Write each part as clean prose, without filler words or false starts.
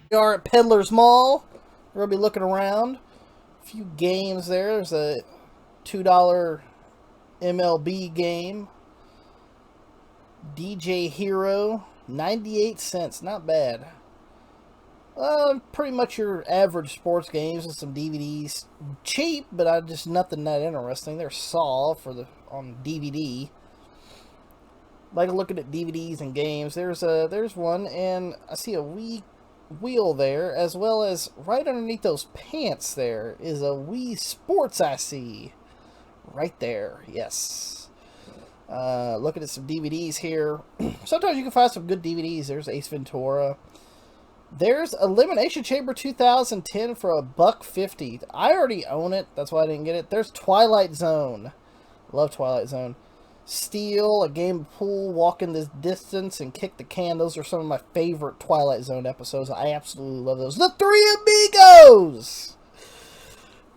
We are at Peddlers Mall. We're going to be looking around. A few games there. There's a $2 MLB game. DJ Hero, 98 cents. Not bad. Pretty much your average sports games with some DVDs. Cheap, but just nothing that interesting. There's Saw on DVD. Like looking at DVDs and games. There's one, and I see a Wii wheel there, as well as right underneath those pants there is a Wii Sports I see. Right there, yes. Looking at some DVDs here. Sometimes you can find some good DVDs. There's Ace Ventura. There's Elimination Chamber 2010 for $1.50. I already own it. That's why I didn't get it. There's Twilight Zone. Love Twilight Zone. Steel, a game of pool, walk in this distance, and kick the can. Those are some of my favorite Twilight Zone episodes. I absolutely love those. The Three Amigos!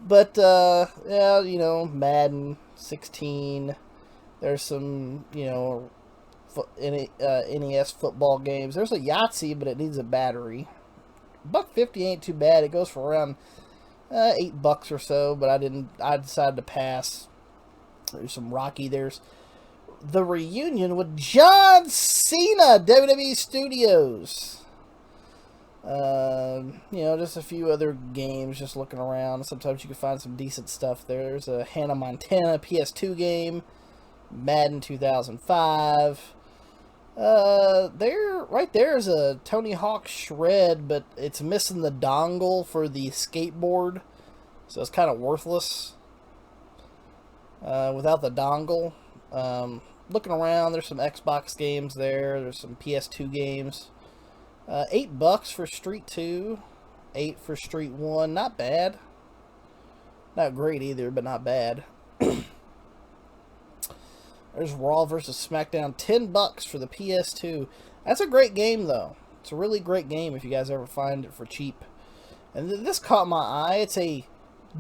But, yeah, Madden 16. There's some, NES football games. There's a Yahtzee, but it needs a battery. $1.50 ain't too bad. It goes for around $8 or so, but I decided to pass. There's some Rocky. There's The Reunion with John Cena, WWE Studios. Just a few other games, just looking around. Sometimes you can find some decent stuff there. There's a Hannah Montana PS2 game. Madden 2005. Right there is a Tony Hawk Shred, but it's missing the dongle for the skateboard, so it's kind of worthless without the dongle. Looking around, there's some Xbox games there. There's some PS2 games. $8 for Street 2, $8 for Street 1. Not bad. Not great either, but not bad. There's Raw vs. SmackDown, $10 for the PS2. That's a great game, though. It's a really great game if you guys ever find it for cheap. And this caught my eye. It's a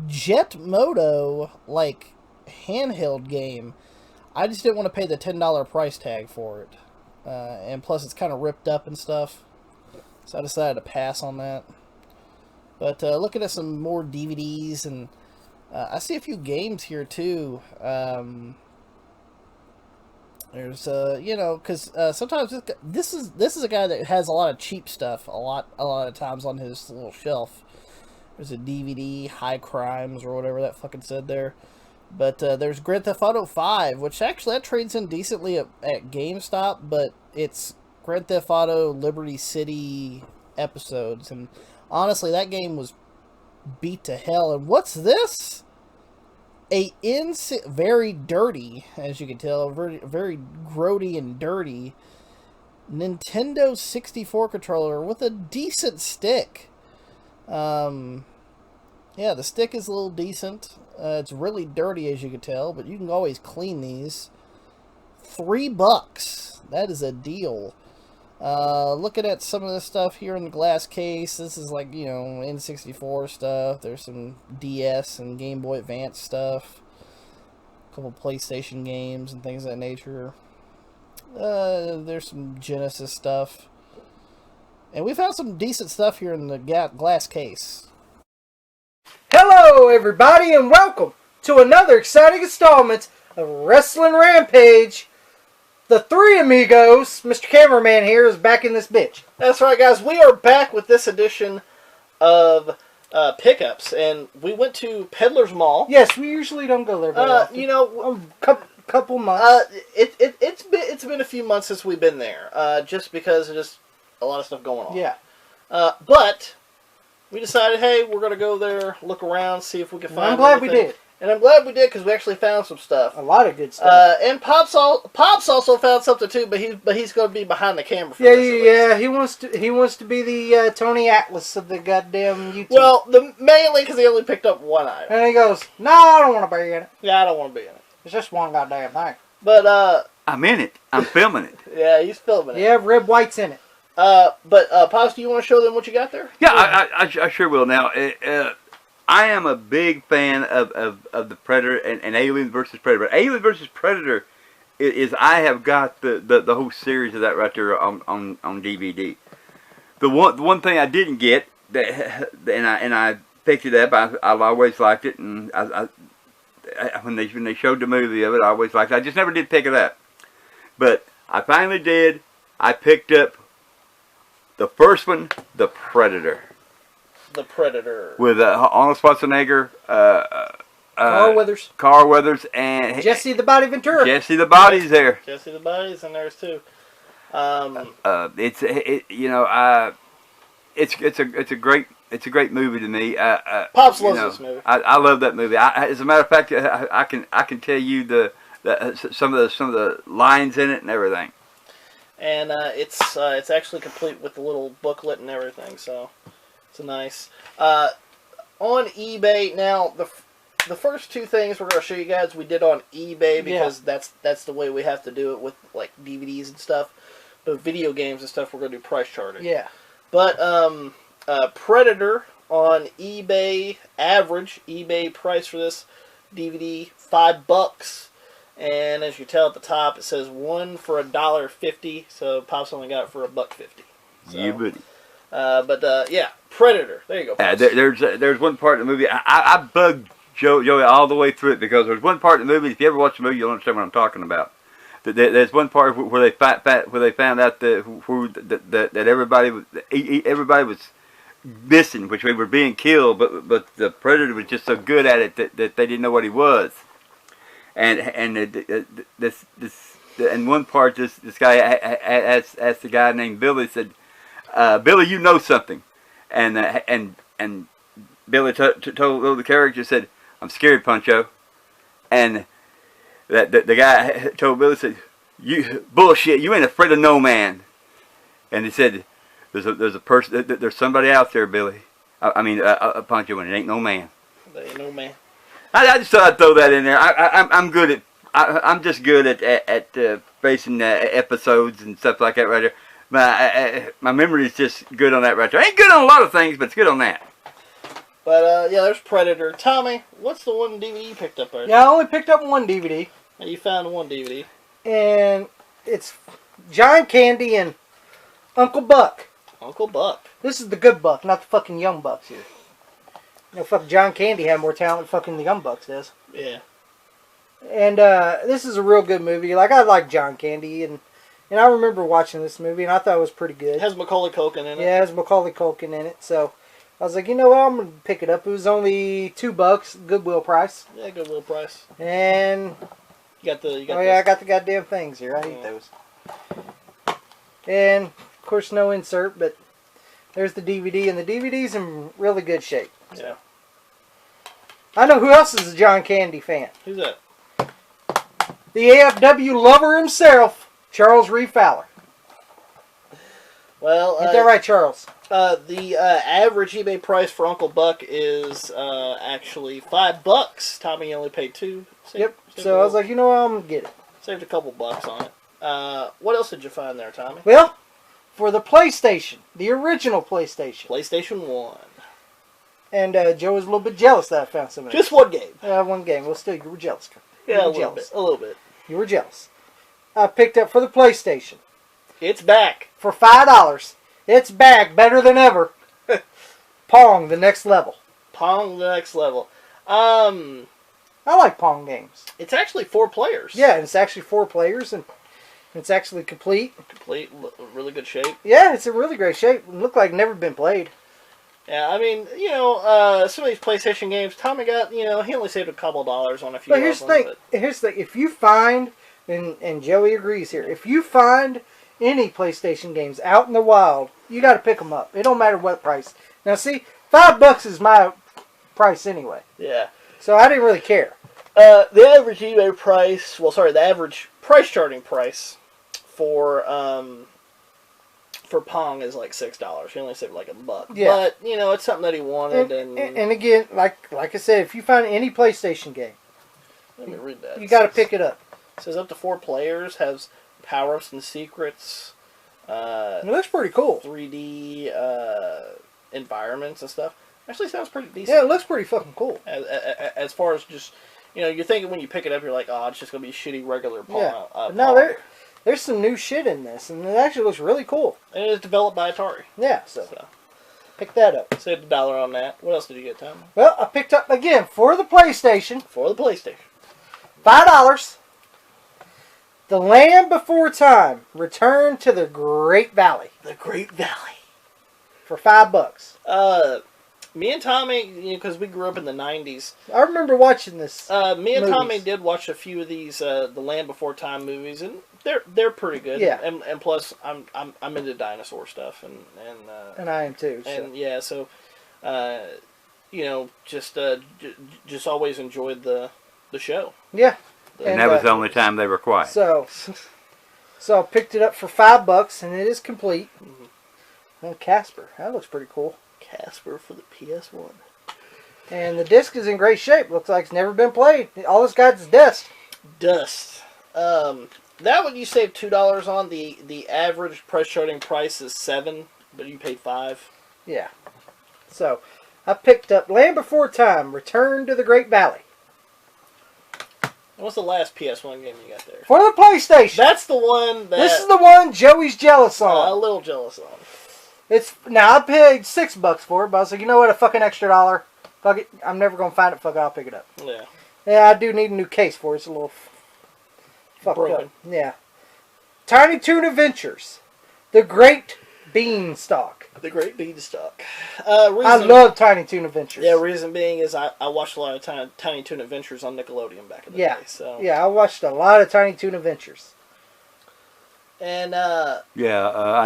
Jet Moto, handheld game. I just didn't want to pay the $10 price tag for it. And plus, it's kind of ripped up and stuff. So I decided to pass on that. But looking at some more DVDs, and I see a few games here, too. There's because sometimes this is a guy that has a lot of cheap stuff a lot of times on his little shelf. There's a DVD, High Crimes, or whatever that fucking said there. But there's Grand Theft Auto 5, which actually that trades in decently at GameStop, but it's Grand Theft Auto Liberty City episodes, and honestly that game was beat to hell. And what's this? Very dirty, as you can tell, very grody and dirty Nintendo 64 controller with a decent stick. Yeah, the stick is a little decent. It's really dirty, as you can tell, but you can always clean these. $3. That is a deal. Looking at some of this stuff here in the glass case, this is N64 stuff. There's some DS and Game Boy Advance stuff. A couple PlayStation games and things of that nature. There's some Genesis stuff. And we found some decent stuff here in the glass case. Hello, everybody, and welcome to another exciting installment of Wrestling Rampage. The Three Amigos, Mr. Cameraman here, is back in this bitch. That's right, guys. We are back with this edition of Pickups, and we went to Peddlers Mall. Yes, we usually don't go there very often. Couple months. It's been a few months since we've been there, just because of just a lot of stuff going on. Yeah. But we decided, hey, we're going to go there, look around, see if we can find I'm glad anything. we did. And I'm glad we did, because we actually found some stuff. A lot of good stuff. And Pops also found something too, but he's going to be behind the camera for this. Yeah, he wants to be the Tony Atlas of the goddamn YouTube. Well, mainly because he only picked up one item. And he goes, "No, I don't want to be in it. Yeah, I don't want to be in it. It's just one goddamn thing." But I'm in it. I'm filming it. Yeah, he's filming it. Yeah, Red White's in it. But Pops, do you want to show them what you got there? Yeah, I sure will. Now, I am a big fan of the Predator and Alien vs. Predator. But Alien vs. Predator is I have got the whole series of that right there on DVD. the one thing I didn't get and I picked it up. I've always liked it, and when they showed the movie of it, I always liked it. I just never did pick it up, but I finally did. I picked up the first one, The Predator. The Predator With Arnold Schwarzenegger, Carl Weathers, and Jesse the Body Ventura. Jesse the Body's there. Jesse the Body's in there too. It's a great movie to me. Pops loves this movie. I love that movie. As a matter of fact, I can tell you some of the lines in it and everything. And it's actually complete with the little booklet and everything, so it's nice. On eBay now, the first two things we're going to show you guys we did on eBay because that's the way we have to do it with like DVDs and stuff. But video games and stuff we're going to do price charting. Yeah. But Predator on eBay, average eBay price for this DVD $5. And as you tell at the top, it says one for $1.50. So Pop's only got it for $1.50. So, You buddy. But yeah, Predator. There you go. Pops. There's one part of the movie I bugged Joey all the way through it because there's one part of the movie. If you ever watch the movie, you'll understand what I'm talking about. There's one part where they found out that everybody was missing, which they were being killed, but the Predator was just so good at it that they didn't know what he was. And one part this guy asked the guy named Billy, said, Billy, you know something, and Billy told the character, said, I'm scared, Pancho, and that the guy told Billy, said, you bullshit, you ain't afraid of no man, and he said, there's a person, there's somebody out there, Billy, I mean Pancho, and it ain't no man. There ain't no man. I just thought I'd throw that in there. I'm good at I'm just good at facing episodes and stuff like that right there. My memory is just good on that right there. Ain't good on a lot of things, but it's good on that. But yeah, there's Predator. Tommy, what's the one DVD you picked up there? Yeah, I only picked up one DVD. You found one DVD. And it's John Candy and Uncle Buck. Uncle Buck. This is the good Buck, not the fucking young Bucks here. You know, fucking John Candy had more talent than fucking the young Bucks does. Yeah. And this is a real good movie. Like, I like John Candy, and I remember watching this movie, and I thought it was pretty good. It has Macaulay Culkin in it. Yeah, it has Macaulay Culkin in it. So I was like, you know what, I'm going to pick it up. It was only $2, Goodwill price. Yeah, Goodwill price. And you got I got the goddamn things here. I hate those. And, of course, no insert, but there's the DVD, and the DVD's in really good shape. Yeah. I know who else is a John Candy fan. Who's that? The AFW lover himself, Charles Reeve Fowler. Well, ain't that right, Charles? The average eBay price for Uncle Buck is actually $5. Tommy only paid $2. Yep. So I was like, you know what, I'm gonna get it. Saved a couple bucks on it. What else did you find there, Tommy? Well, for the PlayStation, the original PlayStation. PlayStation 1. And Joe was a little bit jealous that I found some of it. Just one game. One game. Well, still, you were jealous. Yeah, a little bit. You were jealous. I picked up for the PlayStation. It's back. For $5. It's back, better than ever. Pong, the next level. Pong, the next level. I like Pong games. It's actually 4 players. Yeah, it's actually 4 players, and it's actually complete. Complete, really good shape. Yeah, it's in really great shape. It looked like never been played. Yeah, I mean, you know, some of these PlayStation games, Tommy got, you know, he only saved a couple dollars on a few. But here's the thing. Here's the thing. If you find, and Joey agrees here, if you find any PlayStation games out in the wild, you got to pick them up. It don't matter what price. Now, see, $5 is my price anyway. Yeah. So I didn't really care. The average eBay price, the average price charting price for Pong is like $6. He only saved like $1. Yeah. But, you know, it's something that he wanted. And again, like I said, if you find any PlayStation game, let me read that. You got to pick it up. It says up to 4 players, has power-ups and secrets. It looks pretty cool. 3D environments and stuff. Actually sounds pretty decent. Yeah, it looks pretty fucking cool. As far as just, you know, you're thinking when you pick it up, you're like, oh, it's just going to be shitty regular Pong. Yeah. But no, there's some new shit in this, and it actually looks really cool. And it is developed by Atari. Yeah, so pick that up. Saved $1 on that. What else did you get, Tom? Well, I picked up, again, for the PlayStation, For the PlayStation. $5, The Land Before Time, Return to the Great Valley. The Great Valley. For $5. Me and Tommy, because we grew up in the 90s. I remember watching this. Me and movies. Tommy did watch a few of these The Land Before Time movies, and they're pretty good. Yeah. And plus, I'm into dinosaur stuff, And I am too. So. and yeah, so just always enjoyed the show. Yeah. And that was the only time they were quiet. So I picked it up for $5, and it is complete. Mm-hmm. Well, Casper, that looks pretty cool. Casper for the PS1. And the disc is in great shape. Looks like it's never been played. All it's got is dust. Dust. That one you saved $2 on. The average price charting price is $7, but you paid $5. Yeah. So I picked up Land Before Time, Return to the Great Valley. What's the last PS1 game you got there? For the PlayStation. That's the one that This is the one Joey's jealous on. a little jealous on. Now I paid $6 for it, but I was like, you know what, a fucking extra $1. Fuck it, I'm never gonna find it. Fuck it, I'll pick it up. Yeah. Yeah, I do need a new case for it. It's a little fucked Broken. up. Yeah. Tiny Toon Adventures, The Great Beanstalk. The Great Beanstalk. I love Tiny Toon Adventures. Yeah, reason being is I watched a lot of Tiny Toon Adventures on Nickelodeon back in the day. So. Yeah, I watched a lot of Tiny Toon Adventures. And I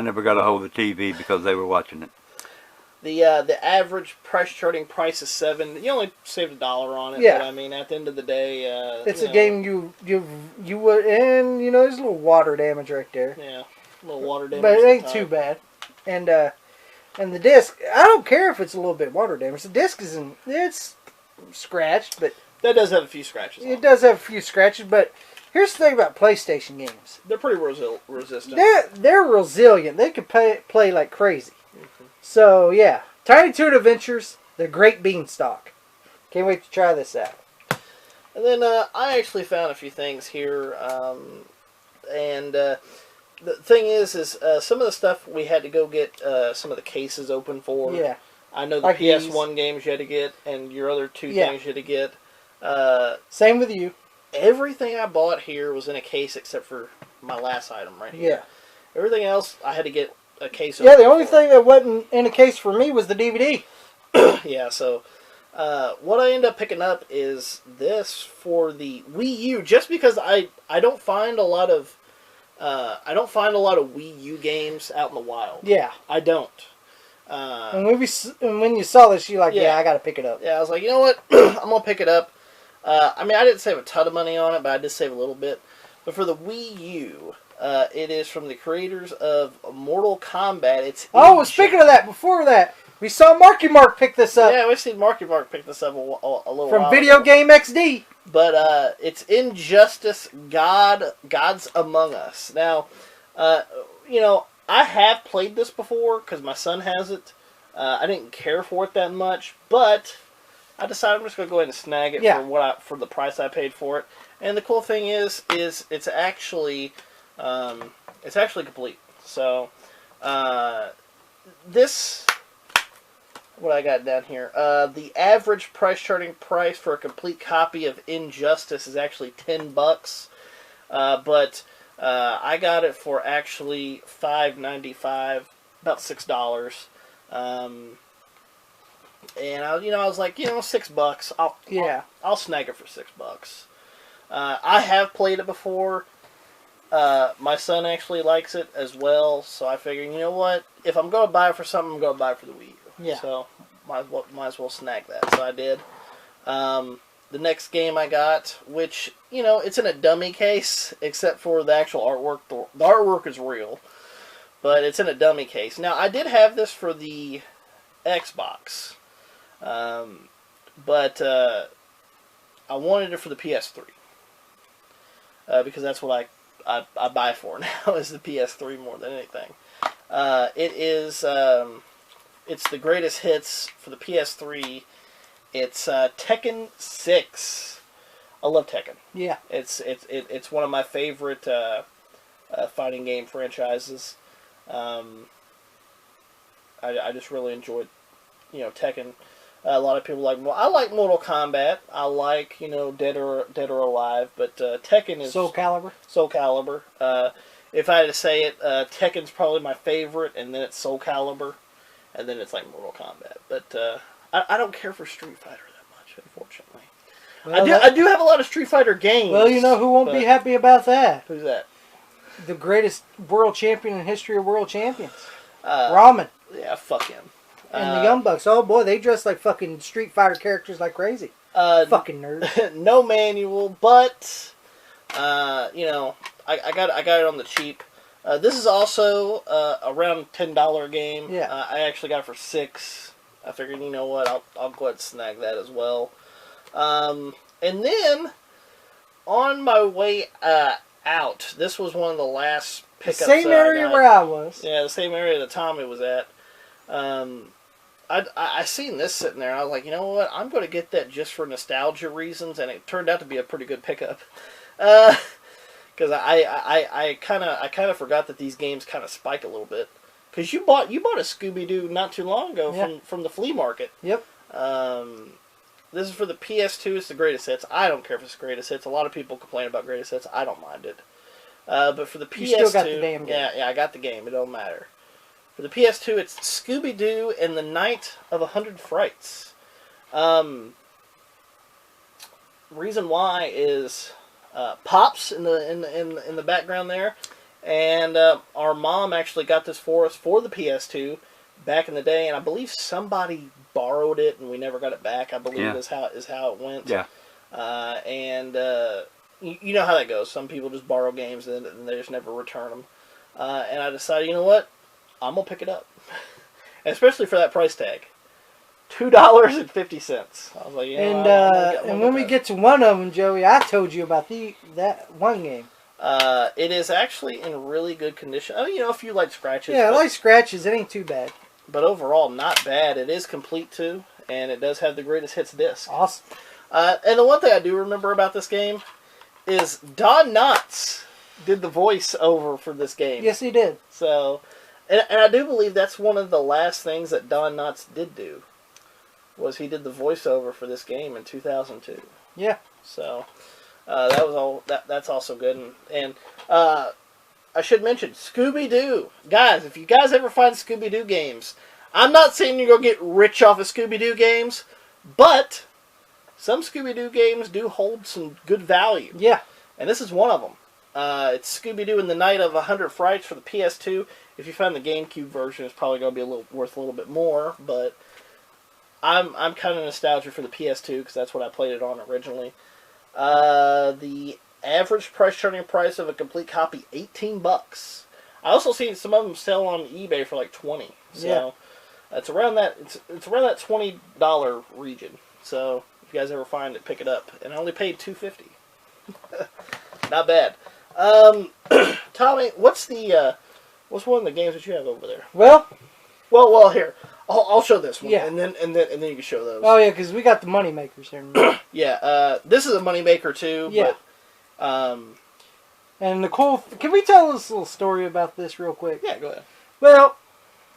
never got a hold of the TV because they were watching it. the average price charting price is $7. You only saved $1 on it. Yeah. But I mean, at the end of the day, It's a game you would, and there's a little water damage right there. Yeah, a little water damage. But it ain't too bad. And the disc, I don't care if it's a little bit water damage. The disc it's scratched, but that does have a few scratches. On it does have a few scratches. But here's the thing about PlayStation games. They're pretty resistant. They're resilient. They can play like crazy. Mm-hmm. So yeah, Tiny Toon Adventures, The Great Beanstalk. Can't wait to try this out. And then I actually found a few things here, the thing is some of the stuff we had to go get some of the cases open for. Yeah. I know the Like PS1 these. games you had to get, and your other two Yeah. things you had to get. Same with you. Everything I bought here was in a case except for my last item right here. Yeah. Everything else I had to get a case Yeah, open the only for. thing that wasn't in a case for me was the DVD. Yeah, so what I end up picking up is this for the Wii U, just because I don't find a lot of Wii U games out in the wild. Yeah. I don't. And when you saw this, you're like, yeah, I got to pick it up. Yeah, I was like, you know what? I'm gonna pick it up. I mean, I didn't save a ton of money on it, but I did save a little bit. But for the Wii U, it is from the creators of Mortal Kombat. Speaking of that, before that, we saw Marky Mark pick this up. Yeah, we've seen Marky Mark pick this up a little from while Video ago. Game XD. But it's Injustice Gods Among Us. Now, I have played this before because my son has it. I didn't care for it that much, but I decided I'm just going to go ahead and snag it for the price I paid for it. And the cool thing is it's actually complete. So this. What I got down here. The average charting price for a complete copy of Injustice is actually $10. But I got it for actually $5.95, about $6. And I was like, $6. I'll snag it for $6. I have played it before. My son actually likes it as well, so I figured, you know what? If I'm going to buy it for something, I'm going to buy it for the Wii U. Yeah. So might as well snag that. So I did. The next game I got, which it's in a dummy case, except for the actual artwork. The artwork is real, but it's in a dummy case. Now I did have this for the Xbox, but I wanted it for the PS3 because that's what I buy for now is the PS3 more than anything. It is. It's the greatest hits for the PS3. It's Tekken 6. I love Tekken. Yeah. It's one of my favorite fighting game franchises. I just really enjoyed, Tekken. A lot of people like. Well, I like Mortal Kombat. I like Dead or Alive, but Tekken is Soul Calibur. Soul Calibur. If I had to say it, Tekken's probably my favorite, and then it's Soul Calibur, and then it's like Mortal Kombat. But I don't care for Street Fighter that much, unfortunately. Well, I do have a lot of Street Fighter games. Well, you know who won't be happy about that? Who's that? The greatest world champion in history of world champions. Ramen. Yeah, fuck him. And the Young Bucks. Oh boy, they dress like fucking Street Fighter characters like crazy. Fucking nerds. No manual, but I got it on the cheap. This is also around $10 game. Yeah. I actually got it for $6. I figured, you know what, I'll go ahead and snag that as well. And then on my way out, this was one of the last pickups. The same area where I was. Yeah, the same area that Tommy was at. I seen this sitting there. And I was like, you know what? I'm going to get that just for nostalgia reasons, and it turned out to be a pretty good pickup. Because I kind of forgot that these games kind of spike a little bit. Because you bought a Scooby-Doo not too long ago from the flea market. Yep. This is for the PS2. It's the greatest hits. I don't care if it's the greatest hits. A lot of people complain about greatest hits. I don't mind it. But for the PS2, you still got the damn game. Yeah, I got the game. It don't matter. For the PS2, it's Scooby-Doo and the Night of 100 Frights. Reason why is Pops in the background there, and our mom actually got this for us for the PS2 back in the day, and I believe somebody borrowed it and we never got it back. I believe is how it went. Yeah. And you know how that goes. Some people just borrow games and they just never return them. And I decided, you know what? I'm going to pick it up. Especially for that price tag. $2.50. I was like, and when we get to one of them, Joey, I told you about that one game. It is actually in really good condition. Oh, a few light scratches. Yeah, light scratches. It ain't too bad. But overall, not bad. It is complete, too. And it does have the greatest hits disc. Awesome. And the one thing I do remember about this game is Don Knotts did the voice over for this game. Yes, he did. So, and I do believe that's one of the last things that Don Knotts did do, was he did the voiceover for this game in 2002. Yeah. So, that was all. That's also good. And I should mention Scooby-Doo, guys. If you guys ever find Scooby-Doo games, I'm not saying you're gonna get rich off of Scooby-Doo games, but some Scooby-Doo games do hold some good value. Yeah. And this is one of them. It's Scooby-Doo and the Night of 100 Frights for the PS2. If you find the GameCube version, it's probably going to be worth a little bit more, but I'm kind of nostalgic for the PS2 because that's what I played it on originally. The average starting price of a complete copy, $18. I also seen some of them sell on eBay for like $20. So it's around that. It's around that $20 region. So if you guys ever find it, pick it up. And I only paid $2.50. Not bad. Tommy, what's one of the games that you have over there? Well, here. I'll show this one. Yeah. And then you can show those. Oh yeah, because we got the money makers here. Yeah. This is a money maker too. Yeah. But, and Nicole, can we tell this little story about this real quick? Yeah, go ahead. Well,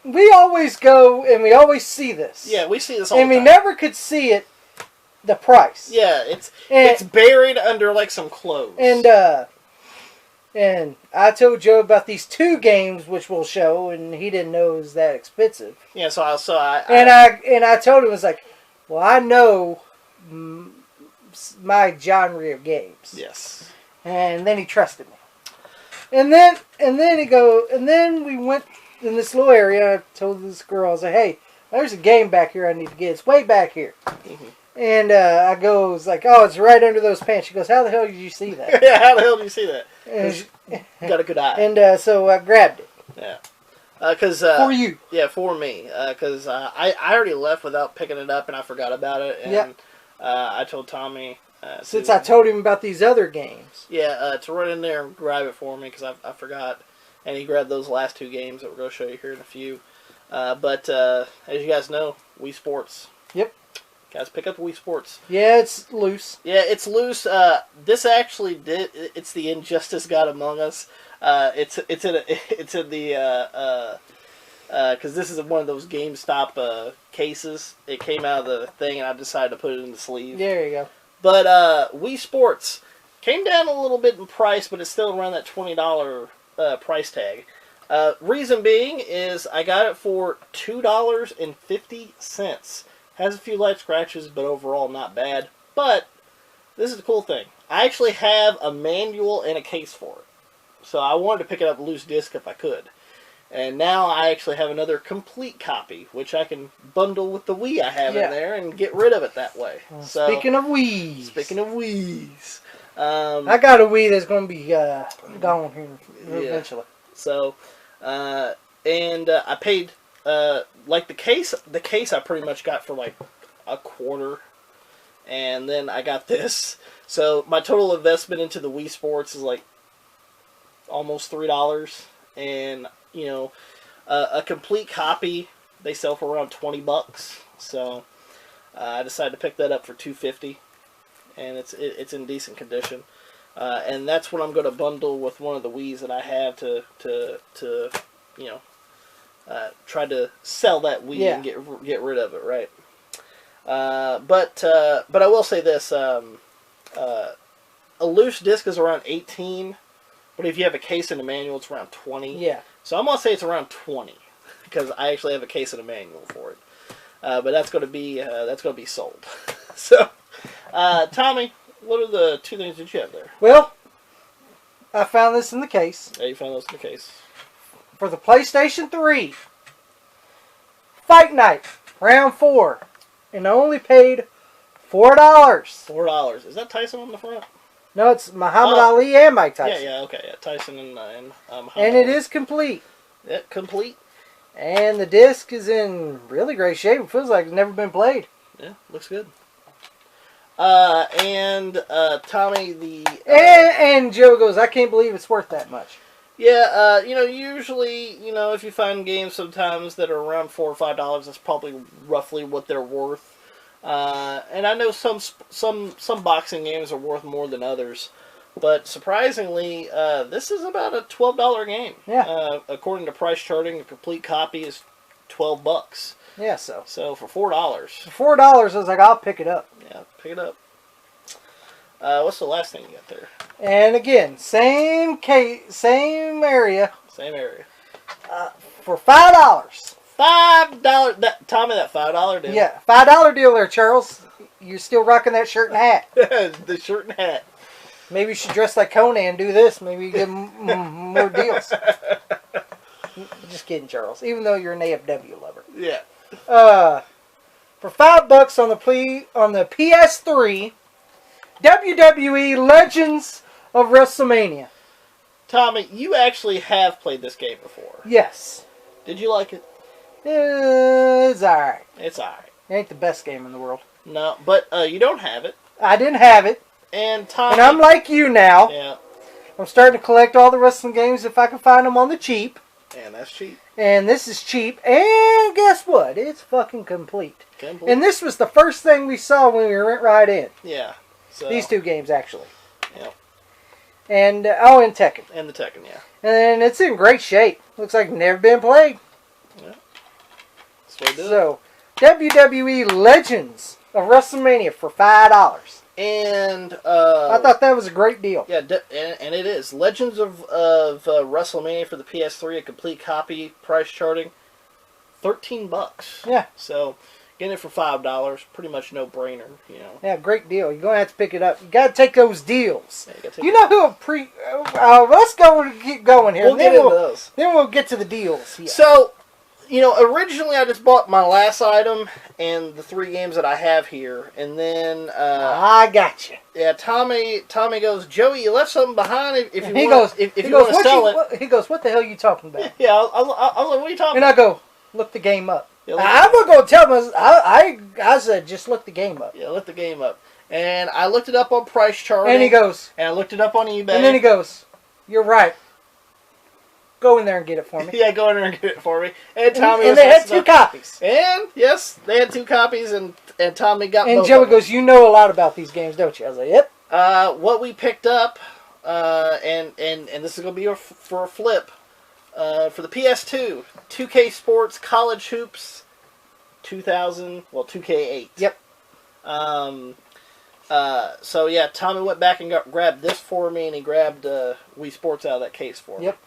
we always go and we always see this. Yeah, we see this all the time. And we never could see it. The price. Yeah, it's buried under like some clothes. And I told Joe about these two games, which we'll show, and he didn't know it was that expensive. Yeah, so I told him, it's like, well, I know my genre of games. Yes. And then he trusted me. And then we went in this little area. I told this girl, I was like, hey, there's a game back here I need to get. It's way back here. Mm-hmm. And I was like, oh, it's right under those pants. She goes, how the hell did you see that? Yeah, how the hell did you see that? You got a good eye. And so I grabbed it. Yeah. For you. Yeah, for me. Because I already left without picking it up, and I forgot about it. And I told Tommy. Since I told him about these other games. Yeah, to run in there and grab it for me, because I forgot. And he grabbed those last two games that we're going to show you here in a few. But as you guys know, Wii Sports. Yep. Guys, pick up Wii Sports. Yeah, it's loose. Yeah, it's loose. This actually did. It's the Injustice God Among Us. It's in the because this is one of those GameStop cases. It came out of the thing, and I decided to put it in the sleeve. There you go. But Wii Sports came down a little bit in price, but it's still around that $20 price tag. Reason being is I got it for $2.50. Has a few light scratches, but overall not bad. But this is the cool thing. I actually have a manual and a case for it. So I wanted to pick it up loose disc if I could. And now I actually have another complete copy, which I can bundle with the Wii I have in there and get rid of it that way. So, speaking of Wii's. Speaking of Wii's. I got a Wii that's going to be gone here eventually. So, and I paid, like the case I pretty much got for like a quarter. And then I got this. So my total investment into the Wii Sports is like almost $3. And, you know, a complete copy they sell for around $20. So I decided to pick that up for $2.50. And it's in decent condition. And that's what I'm going to bundle with one of the Wiis that I have to you know, try to sell that Wii and get rid of it, right? But I will say this: a loose disc is around 18, but if you have a case and a manual, it's around 20. Yeah. So I'm gonna say it's around 20 because I actually have a case and a manual for it. But that's gonna be sold. So, Tommy, what are the two things that you have there? Well, I found this in the case. Yeah, you found those in the case. For the PlayStation 3. Fight Night, round 4. And I only paid $4. $4. Is that Tyson on the front? No, it's Muhammad Ali and Mike Tyson. Yeah, okay. Yeah, Tyson and and it is complete. Yeah, complete. And the disc is in really great shape. It feels like it's never been played. Yeah, looks good. And Tommy, and Joe goes, I can't believe it's worth that much. Yeah, you know, usually, you know, if you find games sometimes that are around $4 or $5, that's probably roughly what they're worth. And I know some boxing games are worth more than others, but surprisingly, this is about a $12 game. Yeah. According to price charting, a complete copy is $12. Yeah, so for $4. For $4, I was like, I'll pick it up. Yeah, pick it up. What's the last thing you got there? And again, same area. Same area. For $5. $5. Tommy, that $5 deal. Yeah, $5 deal there, Charles. You're still rocking that shirt and hat. The shirt and hat. Maybe you should dress like Conan and do this. Maybe you get more deals. Just kidding, Charles. Even though you're an AFW lover. Yeah. For $5 on the PS3, WWE Legends of WrestleMania. Tommy, you actually have played this game before. Yes. Did you like it? It's alright. It's alright. It ain't the best game in the world. No, but you don't have it. I didn't have it. And Tommy... And I'm like you now. Yeah. I'm starting to collect all the wrestling games if I can find them on the cheap. And that's cheap. And this is cheap. And guess what? It's fucking complete. Complete. And this was the first thing we saw when we went right in. Yeah. So, these two games, actually. Yeah. And, and Tekken. And the Tekken, yeah. And it's in great shape. Looks like never been played. Yeah. That's what I do. So, WWE Legends of WrestleMania for $5. And I thought that was a great deal. Yeah, and it is. Legends of WrestleMania for the PS3, a complete copy, price charting, $13. Yeah. So, getting it for $5, pretty much no brainer, you know. Yeah, great deal. You're gonna have to pick it up. You gotta take those deals. Yeah, you know who let's keep going here. We'll get into those. Then we'll get to the deals. Yeah. So, you know, originally I just bought my last item and the 3 games that I have here, and then I got you. Yeah, Tommy goes, Joey, you left something behind. If you he want, goes, if you want to sell it, he goes, what the hell are you talking about? Yeah, I was like, what are you talking about? And I go, look the game up. Yeah, I'm not gonna tell him. I said, just look the game up. Yeah, look the game up, and I looked it up on price charting. And he goes, and I looked it up on eBay. And then he goes, you're right. Go in there and get it for me. Yeah, go in there and get it for me. And Tommy and they had 2 copies. And yes, they had 2 copies, and And Tommy got And both Joey of them. goes, "You know a lot about these games, don't you?" I was like, "Yep." What we picked up, and this is going to be for a flip, for the PS2, 2K Sports College Hoops 2K8. Yep. So yeah, Tommy went back and grabbed this for me, and he grabbed Wii Sports out of that case for me. Yep.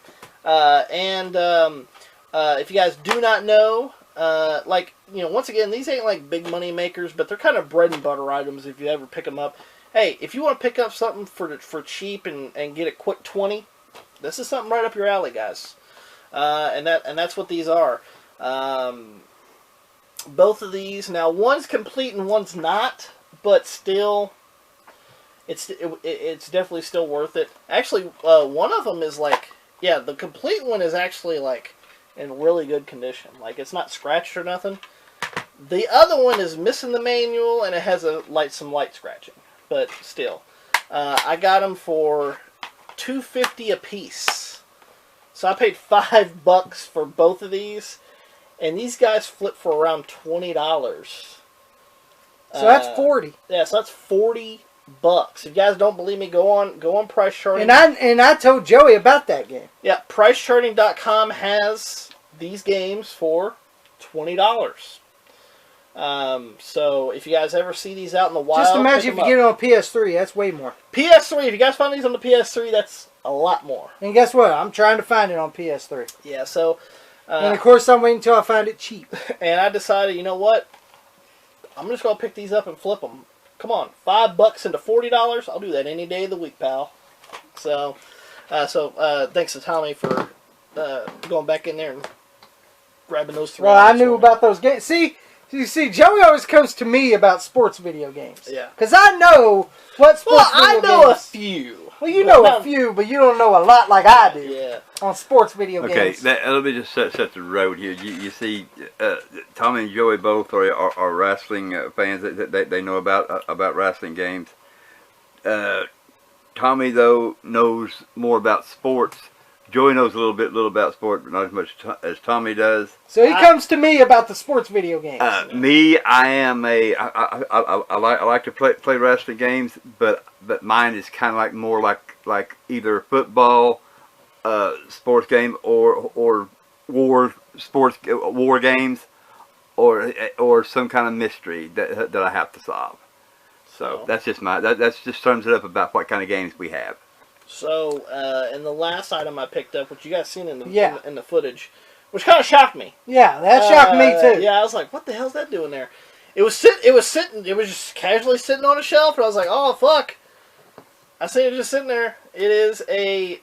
If you guys do not know, once again, these ain't like big money makers, but they're kind of bread and butter items if you ever pick them up. Hey, if you want to pick up something for cheap and get a quick 20, this is something right up your alley, guys. And that's what these are. Both of these, now one's complete and one's not, but still, it's definitely still worth it. Actually, one of them is the complete one is actually in really good condition. Like, it's not scratched or nothing. The other one is missing the manual and it has some light scratching. But still, I got them for $2.50 a piece. So I paid $5 for both of these, and these guys flip for around $20. So that's 40. Yeah, so that's $40. If you guys don't believe me, go on Price Charting. And I told Joey about that game. Yeah, PriceCharting.com has these games for $20. So if you guys ever see these out in the wild, Just imagine if you get it on PS3, that's way more. PS3, if you guys find these on the PS3, that's a lot more. And guess what? I'm trying to find it on PS3. Yeah, so... and of course, I'm waiting until I find it cheap. And I decided, you know what? I'm just going to pick these up and flip them. Come on, $5 into $40? I'll do that any day of the week, pal. So thanks to Tommy for going back in there and grabbing those three. Well, I knew about those games. You see, Joey always comes to me about sports video games. Yeah. Because I know what sports video games... I know a few. Well, you know a few, but you don't know a lot like I do. Yeah. On sports video games. Okay, let me just set the road here. You see, Tommy and Joey both are wrestling fans. They know about wrestling games. Tommy, though, knows more about sports. Joey knows a little about sport, but not as much as Tommy does. So he comes to me about the sports video games. I like to play wrestling games, but mine is kind of more like either football, sports game, or war games, or some kind of mystery that I have to solve. So that's just that just sums it up about what kind of games we have. So, and the last item I picked up, which you guys seen in the footage, which kind of shocked me. Yeah, that shocked me too. Yeah, I was like, "What the hell's that doing there?" It was just casually sitting on a shelf, and I was like, "Oh fuck!" I seen it just sitting there. It is a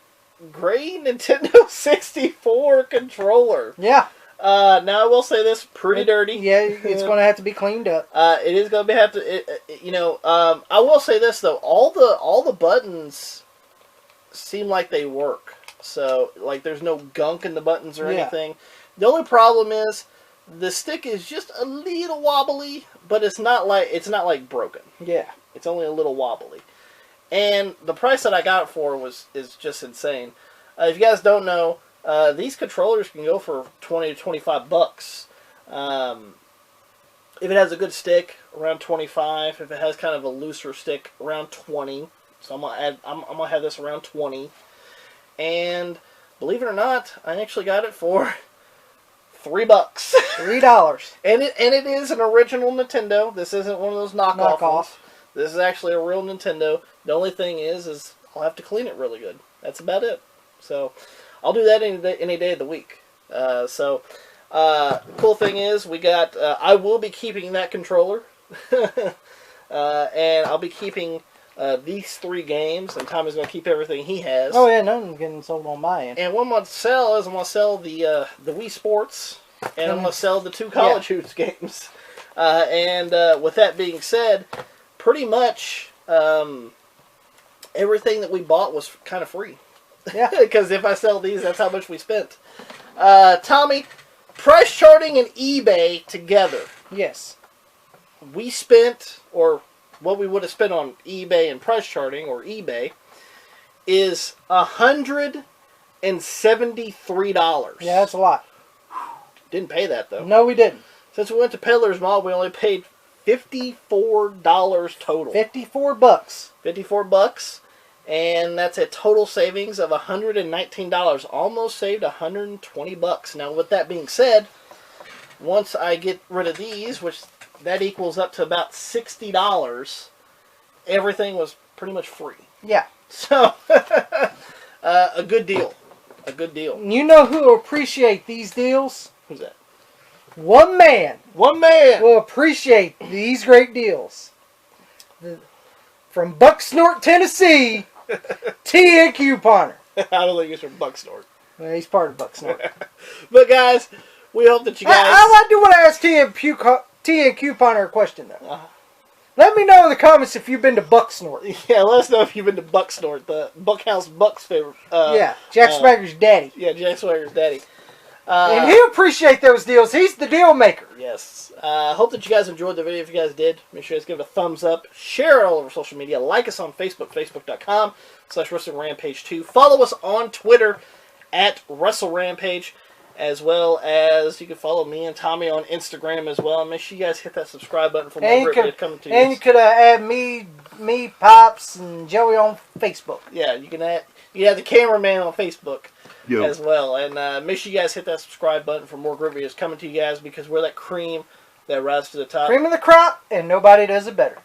gray Nintendo 64 controller. Yeah. Now I will say this, pretty dirty. Yeah, it's going to have to be cleaned up. It is going to have to. I will say this though, all the buttons seem like they work. So, there's no gunk in the buttons or anything. The only problem is the stick is just a little wobbly, but it's not like broken. Yeah. It's only a little wobbly. And the price that I got it for is just insane. If you guys don't know, these controllers can go for $20 to $25. If it has a good stick, around $25. If it has kind of a looser stick, around $20. So I'm gonna have this around $20. And believe it or not, I actually got it for $3. $3. And it is an original Nintendo. This isn't one of those knockoff ones. This is actually a real Nintendo. The only thing is I'll have to clean it really good. That's about it. So I'll do that any day of the week. Cool thing is we got. I will be keeping that controller, and I'll be keeping these 3 games. And Tommy's going to keep everything he has. Oh yeah, nothing's getting sold on my end. And what I'm going to sell is I'm going to sell the Wii Sports, and I'm going to sell the 2 College Hoops games. With that being said, pretty much everything that we bought was kind of free. Yeah. Because if I sell these, that's how much we spent. Tommy, Price Charting and eBay together. Yes. We spent, or what we would have spent on eBay and Price Charting, or eBay, is $173. Yeah, that's a lot. Didn't pay that, though. No, we didn't. Since we went to Peddlers Mall, we only paid $54 total. $54. $54, and that's a total savings of $119. Almost saved $120. Now, with that being said, once I get rid of these, which that equals up to about $60, everything was pretty much free. Yeah. So, a good deal. A good deal. You know who will appreciate these deals? Who's that? One man. One man will appreciate these great deals. From Bucksnort, Tennessee, T&Couponer. I don't think he's from Bucksnort. Well, he's part of Bucksnort. But guys, we hope that you guys... I do want to ask T&Couponer a question, though. Let me know in the comments if you've been to Bucksnort. Yeah, let us know if you've been to Bucksnort, the Buckhouse Buck's favorite. Jack Swagger's daddy. Yeah, Jack Swagger's daddy. And he'll appreciate those deals. He's the deal maker. Yes. Hope that you guys enjoyed the video. If you guys did, make sure you guys give it a thumbs up. Share it all over social media. Like us on Facebook, facebook.com/WrestlingRampage2. Follow us on Twitter at WrestleRampage, as well as you can follow me and Tommy on Instagram as well. And make sure you guys hit that subscribe button for more great videos coming to you. And you could add me, Pops, and Joey on Facebook. Yeah, you can add the cameraman on Facebook. Yo. As well. And make sure you guys hit that subscribe button for more great videos coming to you guys, because we're that cream that rises to the top. Cream of the crop, and nobody does it better.